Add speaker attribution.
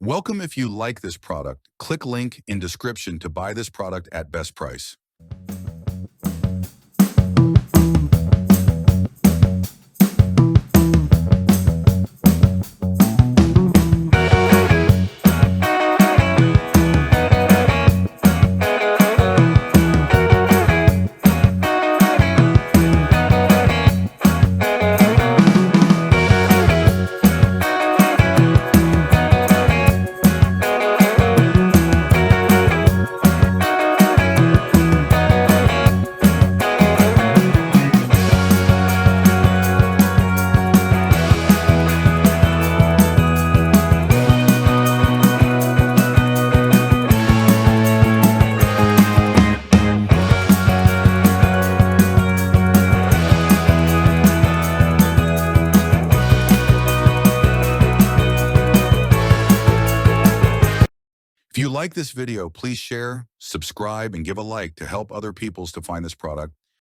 Speaker 1: Welcome. If you like this product, click link in description to buy this product at best price. If you like this video, please share, subscribe, and give a like to help other people to find this product.